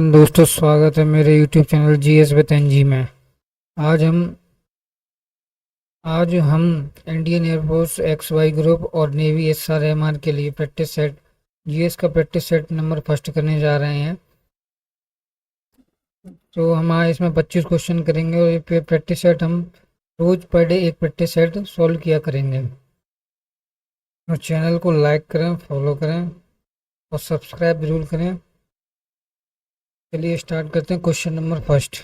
दोस्तों, स्वागत है मेरे YouTube channel GS with NG में। आज हम इंडियन एयरफोर्स XY ग्रुप और नेवी SRMR के लिए प्रैक्टिस सेट जीएस का प्रैक्टिस सेट नंबर फर्स्ट करने जा रहे हैं। तो हम आज इसमें 25 क्वेश्चन करेंगे और ये प्रैक्टिस सेट हम रोज पर डे एक प्रैक्टिस सेट सॉल्व किया करेंगे। और चैनल को लाइक करें, फॉलो करें और सब्सक्राइब जरूर करें। चलिए स्टार्ट करते हैं। क्वेश्चन नंबर फर्स्ट,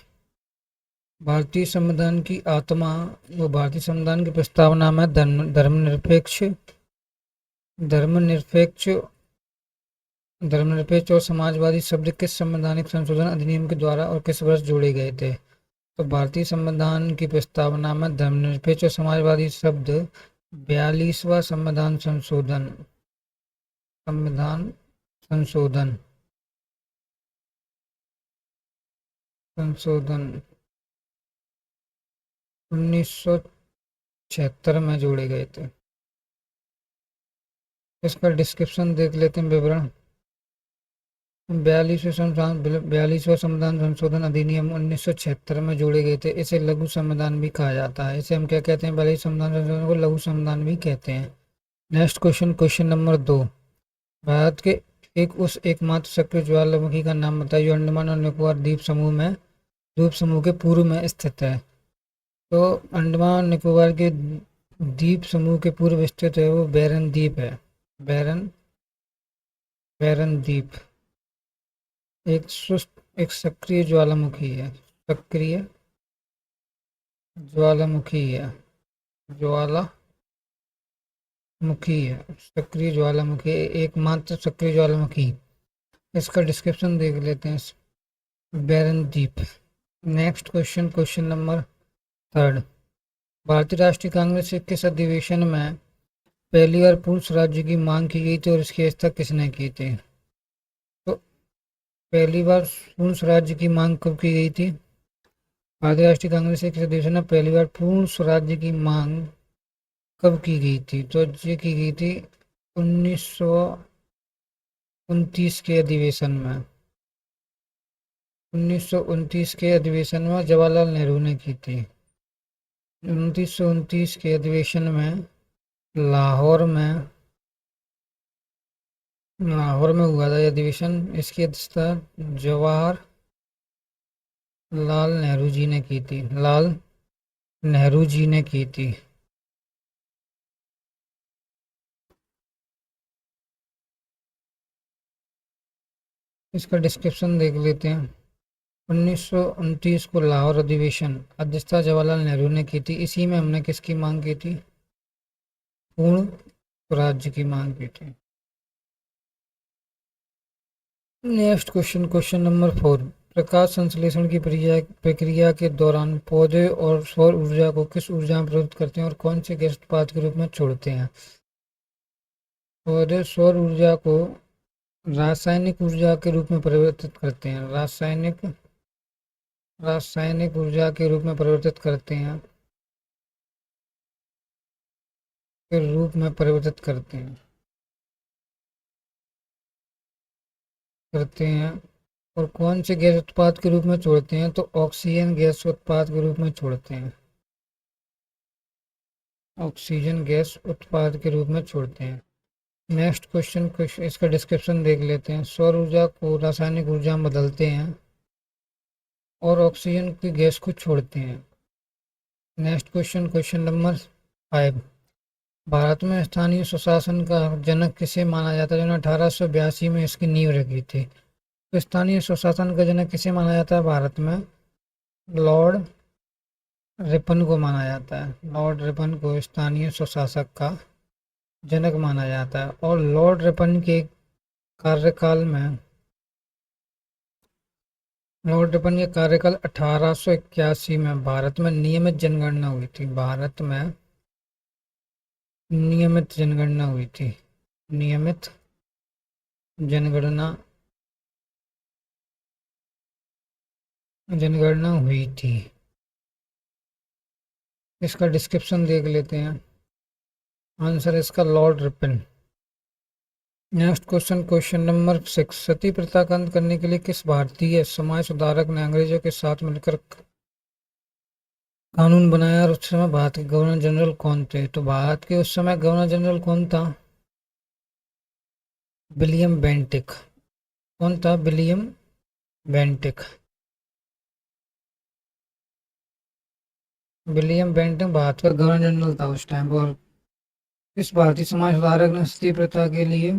भारतीय संविधान की आत्मा व भारतीय संविधान की प्रस्तावना में धर्मनिरपेक्ष धर्मनिरपेक्ष धर्मनिरपेक्ष और समाजवादी शब्द किस संवैधानिक संशोधन अधिनियम के द्वारा और किस वर्ष जोड़े गए थे? तो भारतीय संविधान की प्रस्तावना में धर्मनिरपेक्ष और समाजवादी शब्द 42वां संविधान संशोधन 1976 में जोड़े गए थे। इसका डिस्क्रिप्शन देख लेते हैं, विवरण। 42वां संविधान संशोधन अधिनियम 1976 में जोड़े गए थे। इसे लघु संविधान भी कहा जाता है। इसे हम क्या कहते हैं? 42 संविधान संशोधन को लघु संविधान भी कहते हैं। Next question, question number 2, Bharat के एकमात्र सक्रिय ज्वालामुखी का नाम बताइए जो अंडमान और निकोबार द्वीप समूह के पूर्व में स्थित है। तो अंडमान और निकोबार के द्वीप समूह के पूर्व स्थित है वो बैरन द्वीप है। बैरन द्वीप एक सक्रिय ज्वालामुखी है। सक्रिय ज्वालामुखी, एकमात्र सक्रिय ज्वालामुखी। इसका डिस्क्रिप्शन देख लेते हैं, बैरन द्वीप। नेक्स्ट क्वेश्चन, क्वेश्चन नंबर 3, भारतीय राष्ट्रीय कांग्रेस के किस अधिवेशन में पहली बार पूर्ण स्वराज्य की मांग की गई थी और इसकी व्यवस्था किसने की थी? तो पहली बार पूर्ण स्वराज्य की मांग कब की गई थी? भारतीय राष्ट्रीय कांग्रेस के किस अधिवेशन में पहली बार पूर्ण स्वराज्य की मांग कब की गई थी? तो ये की गई थी 1929 के अधिवेशन में। 1929 के अधिवेशन में जवाहरलाल नेहरू ने की थी। 1929 के अधिवेशन में लाहौर में हुआ था यह अधिवेशन। इसकी अध्यक्षता जवाहरलाल नेहरू जी ने की थी। इसका डिस्क्रिप्शन देख लेते हैं। 1929 को लाहौर अधिवेशन अध्यक्षता जवाहरलाल नेहरू ने की थी। इसी में हमने किसकी मांग की थी? पूर्ण स्वराज्य की मांग की थी। नेक्स्ट क्वेश्चन, क्वेश्चन नंबर 4, प्रकाश संश्लेषण की प्रक्रिया के दौरान पौधे और सौर ऊर्जा को किस ऊर्जा में प्रवृत्त करते हैं और कौन से गैस उत्पाद के रूप में छोड़ते हैं? पौधे सौर ऊर्जा को रासायनिक ऊर्जा के रूप में परिवर्तित करते हैं। रासायनिक ऊर्जा के रूप में परिवर्तित करते हैं और कौन से गैस उत्पाद के रूप में छोड़ते हैं? तो ऑक्सीजन गैस उत्पाद के रूप में छोड़ते हैं। नेक्स्ट क्वेश्चन, इसका डिस्क्रिप्शन देख लेते हैं। सौर ऊर्जा को रासायनिक ऊर्जा में बदलते हैं और ऑक्सीजन की गैस को छोड़ते हैं। Next question, question number 5, Bharat में स्थानीय स्वशासन का जनक किसे माना जाता है जिन्होंने 1882 में इसकी नींव रखी थी? तो स्थानीय स्वशासन का जनक किसे माना जाता है भारत में? लॉर्ड रिपन को माना जाता है। लॉर्ड रिपन को स्थानीय स्वशासक का जनक माना जाता है। और लॉर्ड रिपन के कार्यकाल 1881 में भारत में नियमित जनगणना हुई थी। नियमित जनगणना हुई थी। इसका डिस्क्रिप्शन देख लेते हैं। आंसर इसका Lord Ripon. Next question, question number 6, सती प्रथा का अंत करने के लिए किस भारतीय समाज सुधारक ने अंग्रेजों के साथ मिलकर कानून बनाया और उस समय भारत के गवर्नर जनरल कौन थे? तो भारत के उस समय गवर्नर जनरल कौन था? William Bentinck. कौन था? William Bentinck. William Bentinck Bharat का गवर्नर जनरल था उस टाइम पर। किस भारतीय समाज सुधारक ने सती प्रथा के लिए?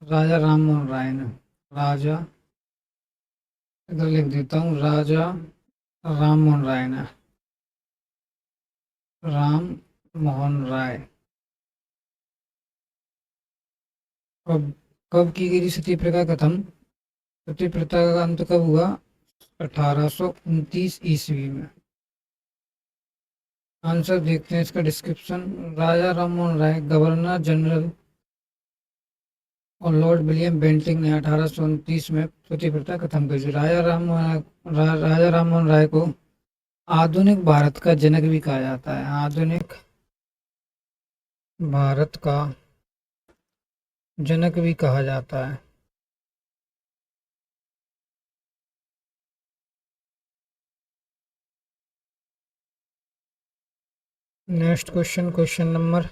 राजा राम मोहन राय ने। राजा, इधर लिख देता हूँ, राजा राम मोहन राय ने। राम मोहन राय। कब कब की गई थी सती प्रथा खत्म? सती प्रथा का अंत कब हुआ? 1829 ईस्वी में। आंसर देखते हैं इसका डिस्क्रिप्शन। राजा राम मोहन राय, गवर्नर जनरल और लॉर्ड विलियम बेंटिक ने 1829 में सती प्रथा खत्म कर दी। राजा राम मोहन राय को आधुनिक भारत का जनक भी कहा जाता है। आधुनिक भारत का जनक भी कहा जाता है। Next question, question number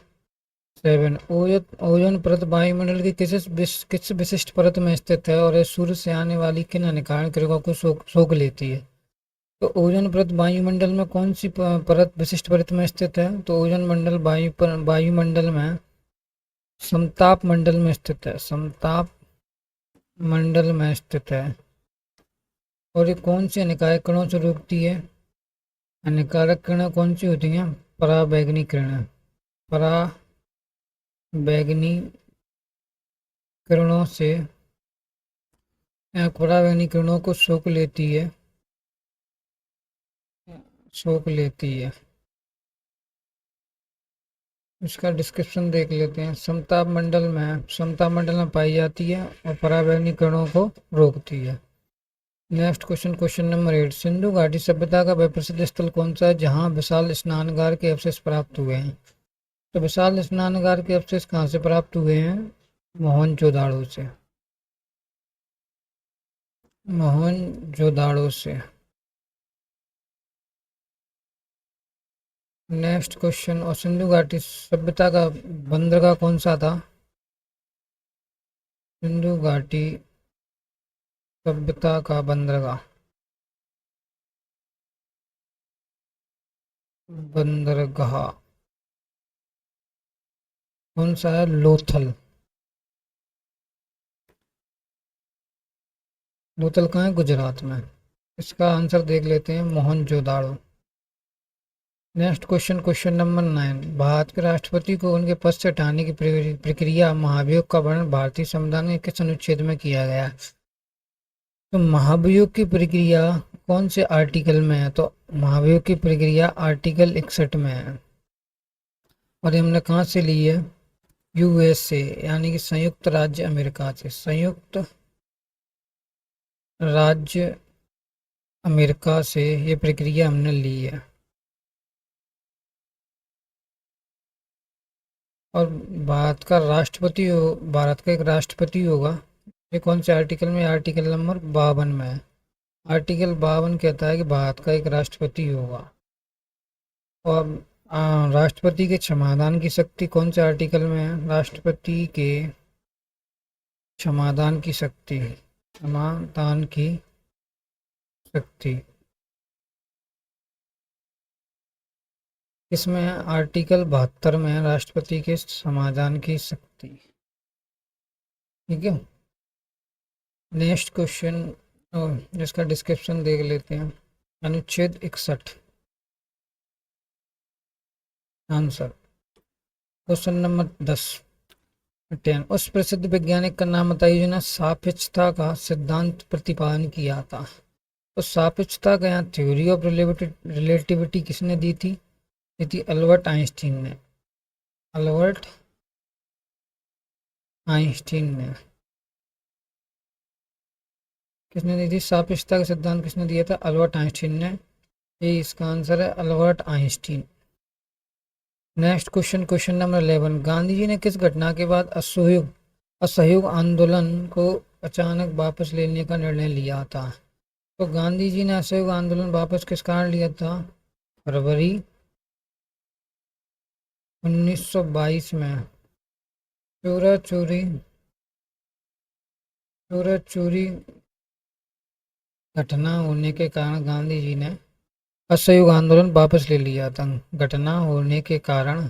7, ozone परत वायुमंडल की किस विशिष्ट परत में स्थित है और यह सूर्य से आने वाली किन हानिकारक किरणों को सोख लेती है? तो ओजोन परत वायुमंडल में कौन सी परत विशिष्ट परत में स्थित है? तो ओजोन मंडल वायुमंडल में समताप मंडल में स्थित है। समताप मंडल में स्थित है। और ये कौन सी हानिकारक किरणों से रोकती है? हानिकारक किरणें कौन सी होती हैं? पराबैंगनी किरणें। पराबैंगनी किरणों से, पराबैंगनी किरणों को सोख लेती है। सोख लेती है। इसका डिस्क्रिप्शन देख लेते हैं। समताप मंडल में पाई जाती है और पराबैंगनी किरणों को रोकती है। Next question, question number 8, Sindhu घाटी सभ्यता का वह प्रसिद्ध स्थल कौन सा है जहां विशाल स्नानगार के अवशेष प्राप्त हुए हैं? तो विशाल स्नानगार के अवशेष कहाँ से प्राप्त हुए हैं? मोहनजोदाड़ो से। मोहनजोदाड़ो से। नेक्स्ट क्वेश्चन, और सिंधु घाटी सभ्यता का बंदरगाह कौन सा था? सिंधु घाटी सभ्यता का बंदरगाह कौन सा है? लोथल। लोथल कहाँ है? गुजरात में। इसका आंसर देख लेते हैं, Mohenjodaro. Next question, question number 9, Bharat के राष्ट्रपति को उनके पद से हटाने की प्रक्रिया महाभियोग का वर्णन भारतीय संविधान के किस अनुच्छेद में किया गया है? तो महाभियोग की प्रक्रिया कौन से आर्टिकल में है? तो महाभियोग की प्रक्रिया आर्टिकल 61 में है। और ये हमने कहाँ से ली है? यूएसए, यानी कि संयुक्त राज्य अमेरिका से। संयुक्त राज्य अमेरिका से ये प्रक्रिया हमने ली है। और भारत का एक राष्ट्रपति होगा। ये कौन से आर्टिकल में? आर्टिकल नंबर 52 में है। आर्टिकल 52 कहता है कि भारत का एक राष्ट्रपति होगा। और राष्ट्रपति के क्षमादान की शक्ति कौन से आर्टिकल में है? राष्ट्रपति के क्षमादान की शक्ति, क्षमादान की शक्ति इसमें है? आर्टिकल 72 में है, राष्ट्रपति के समाधान की शक्ति। ठीक है। नेक्स्ट क्वेश्चन, जिसका डिस्क्रिप्शन देख लेते हैं। अनुच्छेद 61। आंसर, क्वेश्चन नंबर 10, उस प्रसिद्ध वैज्ञानिक का नाम बताइए जिन्होंने सापेक्षता का सिद्धांत प्रतिपादन किया था। तो सापेक्षता का यहाँ थ्योरी ऑफ रिलेटिविटी किसने दी थी? ये थी अल्बर्ट आइंस्टीन ने। अल्बर्ट आइंस्टीन ने। किसने दी थी सापेक्षता का सिद्धांत? किसने दिया था? अल्बर्ट आइंस्टीन ने। ये इसका आंसर है, Albert Einstein. Next question, question number 11, Gandhi ji ने किस घटना के बाद असहयोग असहयोग आंदोलन को अचानक वापस लेने का निर्णय लिया था? तो गांधी जी ने असहयोग आंदोलन वापस किस कारण लिया था? फरवरी 1922 में। चोरा चोरी चोरा चोरी घटना होने के कारण गांधी जी ने असहयोग आंदोलन वापस ले लिया था। घटना होने के कारण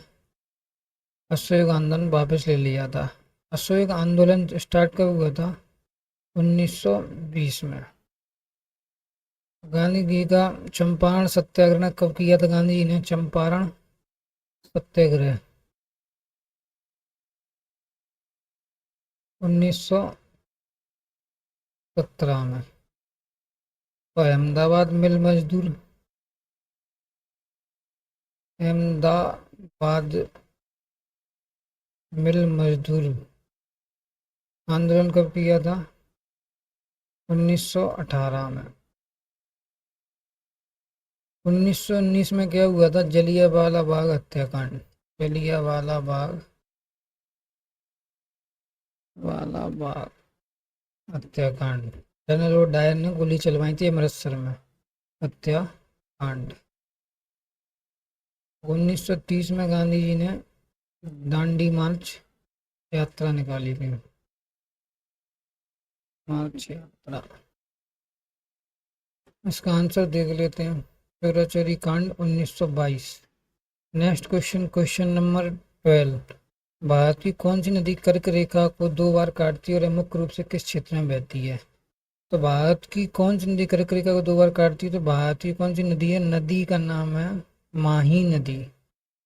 असहयोग आंदोलन वापस ले लिया था। असहयोग आंदोलन स्टार्ट कब हुआ था? 1920 में। गांधी जी का चंपारण सत्याग्रह कब किया था? गांधी जी ने चंपारण सत्याग्रह 1917 में। तो अहमदाबाद मिल मजदूर आंदोलन कब किया था? 1918 में। 1919 में क्या हुआ था? जलियांवाला बाग हत्याकांड। जलियांवाला बाग हत्याकांड। जनरल और डायर ने गोली चलवाई थी अमृतसर में। हत्याकांड। 1930 में गांधी जी ने दांडी मार्च यात्रा निकाली थी। मार्च यात्रा। इसका आंसर देख लेते हैं। चोरा चोरी कांड 1922। Next question, question number 12। Bharat की कौन सी नदी कर्क रेखा को 2 बार काटती है और मुख्य रूप से किस क्षेत्र में बहती है? तो भारत की कौन सी नदी कर्क रेखा को 2 बार काटती है? तो भारत की कौन सी नदी है? नदी का नाम है माही नदी।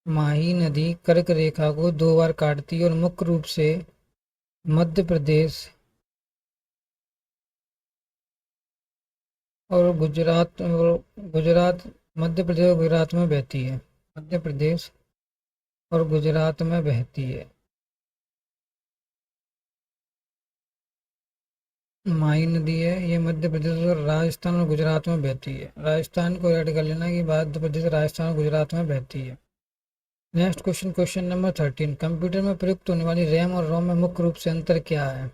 माही नदी कर्क रेखा को 2 बार काटती है और मुख्य रूप से मध्य प्रदेश और गुजरात, मध्य प्रदेश और गुजरात में बहती है। मध्य प्रदेश और गुजरात में बहती है। माही नदी है, ये मध्य प्रदेश और राजस्थान और गुजरात में बहती है। राजस्थान को ऐड कर लेना कि मध्य प्रदेश, राजस्थान और गुजरात में बहती है। Next question, question number 13। Computer में प्रयुक्त होने वाली रैम और रोम में मुख्य रूप से अंतर क्या है?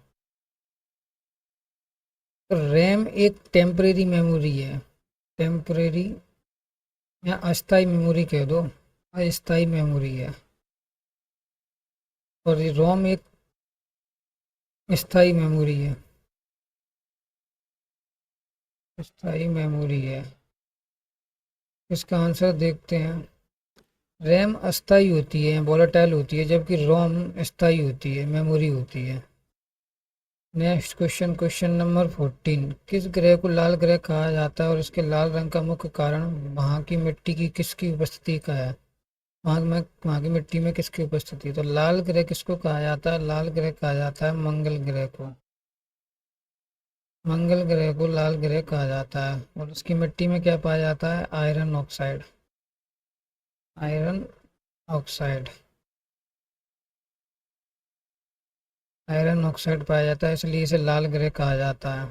तो रैम एक टेम्परेरी मेमोरी है। टेम्परेरी या अस्थाई मेमोरी कह दो, अस्थाई मेमोरी है। और ये रोम एक स्थाई मेमोरी है। स्थाई मेमोरी है। इसका आंसर देखते हैं। रैम अस्थाई होती है, वोलेटाइल होती है, जबकि रोम स्थाई होती है, मेमोरी होती है। Next question, question number 14। किस ग्रह को लाल ग्रह कहा जाता है और इसके लाल रंग का मुख्य कारण वहाँ की मिट्टी की किसकी उपस्थिति का है? वहाँ की मिट्टी में किसकी उपस्थिति है? तो लाल ग्रह किसको कहा जाता है? लाल ग्रह कहा जाता है मंगल ग्रह को। मंगल ग्रह को लाल ग्रह कहा जाता है। और उसकी मिट्टी में क्या पाया जाता है? Iron oxide. Iron oxide. Iron oxide पाया जाता है, इसलिए इसे लाल ग्रह कहा जाता है।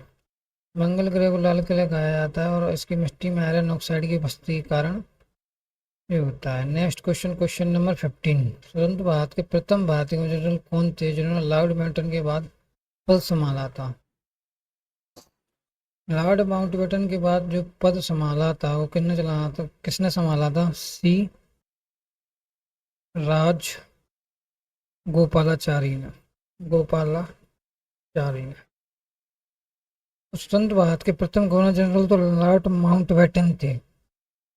मंगल ग्रह को लाल ग्रह कहा जाता है और इसकी मिट्टी में आयरन ऑक्साइड की उपस्थिति के कारण ये होता है। Next question, question number 15। स्वतंत्र भारत के प्रथम भारतीय जनरल कौन थे जिन्होंने लॉर्ड माउंटबेटन के बाद पद संभाला था? लॉर्ड माउंटबेटन के बाद जो पद संभाला था वो किसने संभाला था? सी राज गोपालाचारी ने। गोपालाचारी ने। स्वतंत्र भारत के प्रथम गवर्नर जनरल तो लॉर्ड माउंटबेटन थे।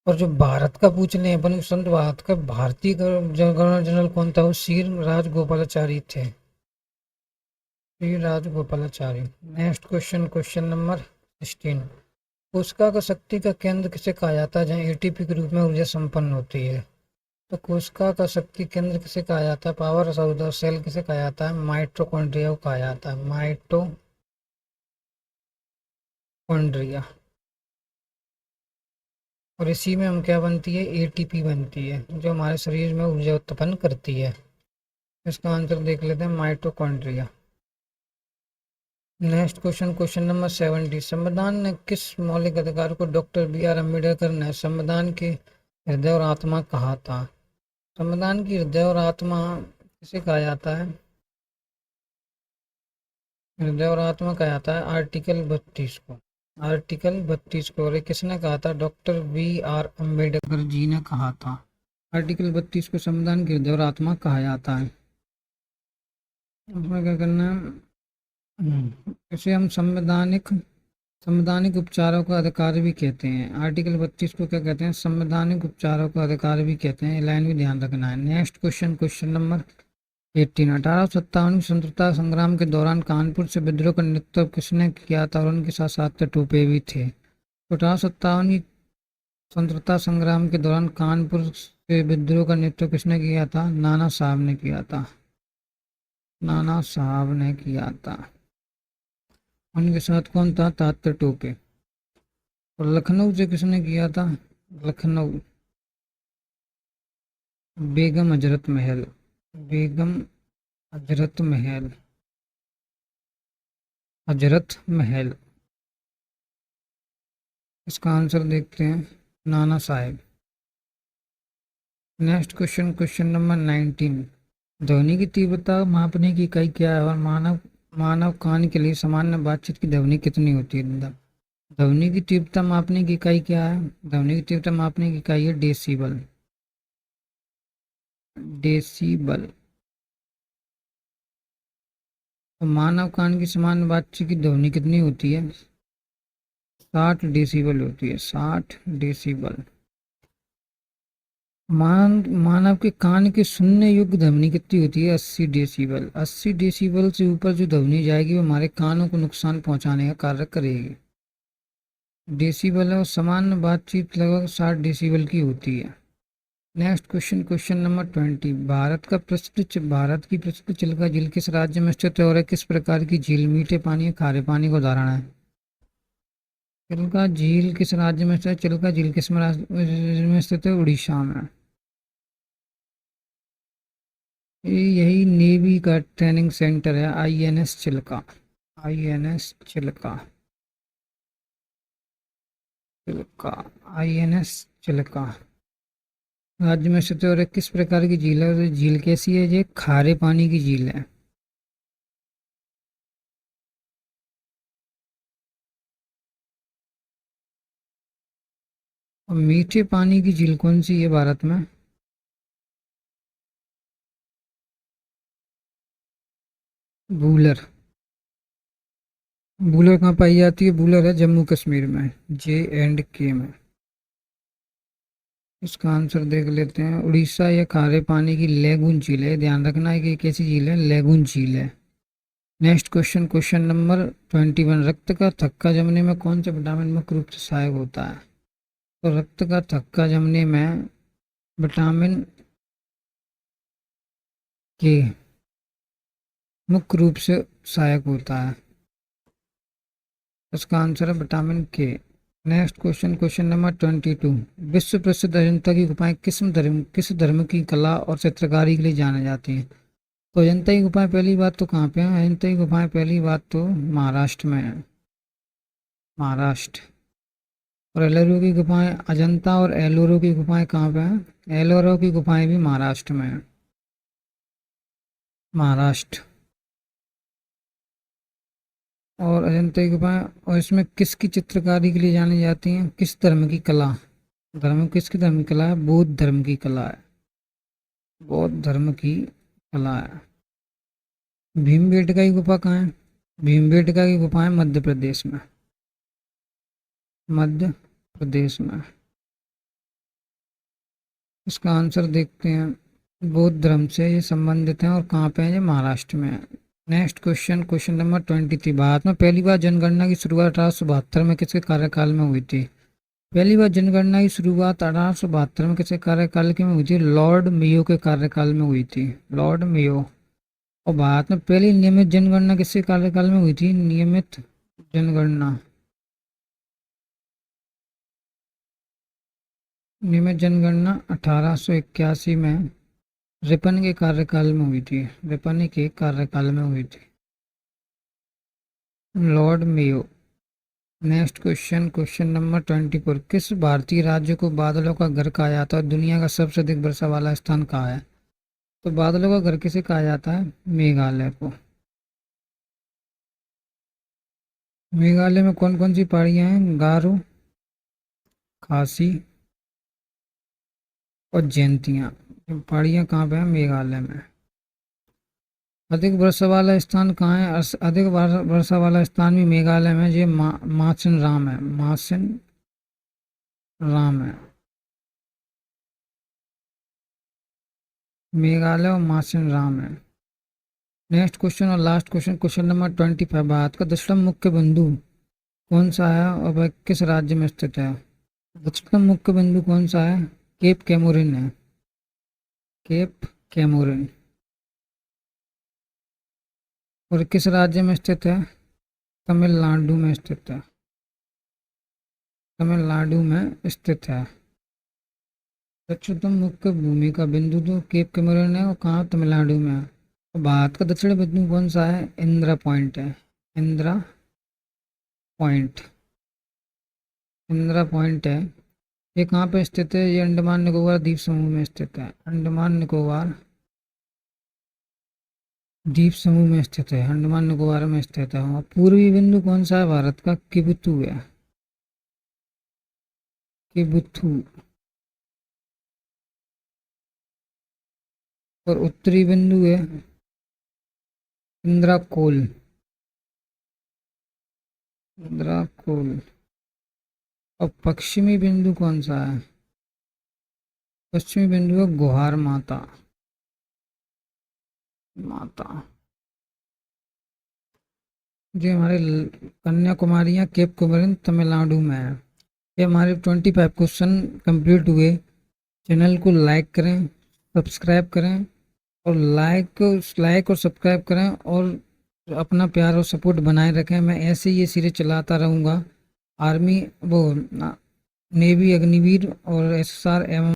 और जो भारत का पूछ ले अपन, स्वतंत्र भारत का भारतीय गवर्नर जनरल कौन था? वो सी राजगोपालाचारी थे। C Rajagopalachari. Next question, question number 16। कोशिका का शक्ति का केंद्र किसे कहा जाता है जहाँ एटीपी के रूप में ऊर्जा संपन्न होती है? तो कोशिका का शक्ति केंद्र किसे कहा जाता है? Power house of the cell किसे कहा जाता है? माइटोकॉन्ड्रिया को कहा जाता है। माइटोकॉन्ड्रिया। और इसी में हम क्या बनती है? एटीपी बनती है, जो हमारे शरीर में ऊर्जा उत्पन्न करती है। इसका आंसर देख लेते हैं, mitochondria. Next question, question number 70। संविधान ने किस मौलिक अधिकार को डॉक्टर बी आर अम्बेडकर ने संविधान के हृदय और आत्मा कहा था? संविधान की हृदय और आत्मा किसे कहा जाता है? हृदय और आत्मा कहा जाता है आर्टिकल 32 को। आर्टिकल 32 को, और ये किसने कहा था? डॉक्टर BR अम्बेडकर जी ने कहा था। आर्टिकल 32 को संविधान के हृदय और आत्मा कहा जाता है। उसमें क्या करना है, इसे हम संवैधानिक उपचारों का अधिकार भी कहते हैं। आर्टिकल 32 को क्या कहते हैं? संवैधानिक उपचारों का अधिकार भी कहते हैं। लाइन भी ध्यान रखना है। Next question, question number 18। 1857 की स्वतंत्रता संग्राम के दौरान कानपुर से विद्रोह का नेतृत्व किसने किया था? और उनके साथ सात टोपे भी थे। तो 1857 की स्वतंत्रता संग्राम के दौरान कानपुर से विद्रोह का नेतृत्व किसने किया था? नाना साहब ने किया था। नाना साहब ने किया था। उनके साथ कौन था? तात्या टोपे। और लखनऊ से किसने किया था? लखनऊ बेगम हजरत महल। बेगम हजरत महल। हजरत महल। इसका आंसर देखते हैं, Nana Saheb. Next question, question number 19। ध्वनि की तीव्रता मापने की इकाई क्या है? और मानव कान के लिए सामान्य बातचीत की ध्वनि कितनी होती है? ध्वनि की तीव्रता मापने की इकाई क्या है? ध्वनि की तीव्रता मापने की इकाई है डेसिबल। डेसिबल। तो मानव कान की सामान्य बातचीत की ध्वनि कितनी होती है? 60 डेसिबल होती है। 60 डेसिबल। मानव के कान के सुनने योग्य ध्वनि कितनी होती है? 80 डेसिबल। 80 डेसिबल से ऊपर जो ध्वनि जाएगी वो हमारे कानों को नुकसान पहुंचाने का कार्य करेगी। डेसिबल है, और सामान्य बातचीत लगभग 60 डेसिबल की होती है। Next question, question number 20। Bharat की प्रसिद्ध चिल्का झील किस राज्य में स्थित है? और किस प्रकार की झील? मीठे पानी या खारे पानी का उदाहरण है? चिल्का झील किस राज्य में स्थित है? चिल्का झील किस राज्य में स्थित है? उड़ीसा में। यही नेवी का ट्रेनिंग सेंटर है, INS Chilka. INS Chilka. Chilka. INS Chilka राज्य में स्थित है। और किस प्रकार की झील है? झील कैसी है? ये खारे पानी की झील है। और मीठे पानी की झील कौन सी है भारत में? बूलर। बूलर कहाँ पाई जाती है? बूलर है जम्मू कश्मीर में, JNK में। इसका आंसर देख लेते हैं। उड़ीसा या खारे पानी की लेगून झील है। ध्यान रखना है कि कैसी झील है? लेगून झील है। Next question, question number 21। रक्त का थक्का जमने में कौन सा विटामिन मुख्य रूप से सहायक होता है? तो रक्त का थक्का जमने में विटामिन के मुख्य रूप से सहायक होता है। इसका आंसर है विटामिन के। Next question, question number 22। विश्व प्रसिद्ध अजंता की गुफाएं किस धर्म की कला और चित्रकारी के लिए जानी जाती हैं? तो अजंता की गुफाएं पहली बात तो कहाँ पे है? अजंता की गुफाएं पहली बात तो महाराष्ट्र में है। महाराष्ट्र। और एलोरा की गुफाएं, अजंता और एलोरा की गुफाएं कहाँ पे हैं? एलोरा की गुफाएं भी महाराष्ट्र में है। महाराष्ट्र। और अजंता की गुफाएं, और इसमें किसकी चित्रकारी के लिए जानी जाती हैं? किस धर्म की कला? किसकी धर्म की कला है? बौद्ध धर्म की कला है। बौद्ध धर्म की कला है। भीमबेटका की गुफा कहाँ है? भीमबेटका की गुफा है मध्य प्रदेश में। मध्य प्रदेश में। इसका आंसर देखते हैं। बौद्ध धर्म से ये संबंधित हैं, और कहाँ पे हैं? ये महाराष्ट्र में है। Next question, question number 23। Bharat में पहली बार जनगणना की शुरुआत 1872 में किसके कार्यकाल में हुई थी? पहली बार जनगणना की शुरुआत 1872 में किसके कार्यकाल में हुई थी? लॉर्ड मेयो के कार्यकाल में हुई थी। Lord Mayo. और भारत में पहली नियमित जनगणना किसके कार्यकाल में हुई थी? नियमित जनगणना। नियमित जनगणना 1881 में रिपन के कार्यकाल में हुई थी। रिपन के कार्यकाल में हुई थी। Lord Mayo. Next question, question number 24। किस भारतीय राज्य को बादलों का घर कहा जाता है? दुनिया का सबसे अधिक वर्षा वाला स्थान कहाँ है? तो बादलों का घर किसे कहा जाता है? मेघालय को। मेघालय में कौन कौन सी पहाड़ियाँ हैं? गारो, खासी और जैंतियाँ। पहाड़ियाँ कहाँ पे हैं? मेघालय में। अधिक वर्षा वाला स्थान कहाँ है? अधिक वर्षा वाला स्थान भी मेघालय में, ये मासिन राम है। मासिन राम है मेघालय, और मासिन राम है। नेक्स्ट क्वेश्चन और last question, question number 25। Bharat का दक्षिण मुख्य बिंदु कौन सा है और वह किस राज्य में स्थित है? दक्षिण मुख्य बिंदु कौन सा है? केप कैमोरिन है। Cape Comorin. और किस राज्य में स्थित है? तमिलनाडु में स्थित है। तमिलनाडु में स्थित है। दक्षिणतम मुख्य भूमि का बिंदु तो केप कैमोरिन है, और कहाँ? तमिलनाडु में है। और भारत का दक्षिण बिंदु कौन सा है? इंदिरा पॉइंट है। इंदिरा पॉइंट। इंदिरा पॉइंट है। ये कहाँ पे स्थित है? ये अंडमान निकोबार द्वीप समूह में स्थित है। अंडमान निकोबार द्वीप समूह में स्थित है। अंडमान निकोबार में स्थित है। और पूर्वी बिंदु कौन सा है भारत का? किबुतु है। किबुतु। और उत्तरी बिंदु है इंद्राकोल। इंद्राकोल। और पश्चिमी बिंदु कौन सा है? पश्चिमी बिंदु है गुहार माता। माता। जो हमारे कन्याकुमारी या केप कुमरिन तमिलनाडु में है। ये हमारे 25 क्वेश्चन कंप्लीट हुए। चैनल को लाइक करें, सब्सक्राइब करें, और लाइक और सब्सक्राइब करें, और अपना प्यार और सपोर्ट बनाए रखें। मैं ऐसे ही ये सीरीज चलाता रहूँगा। आर्मी वो नेवी, अग्निवीर और SSR एवं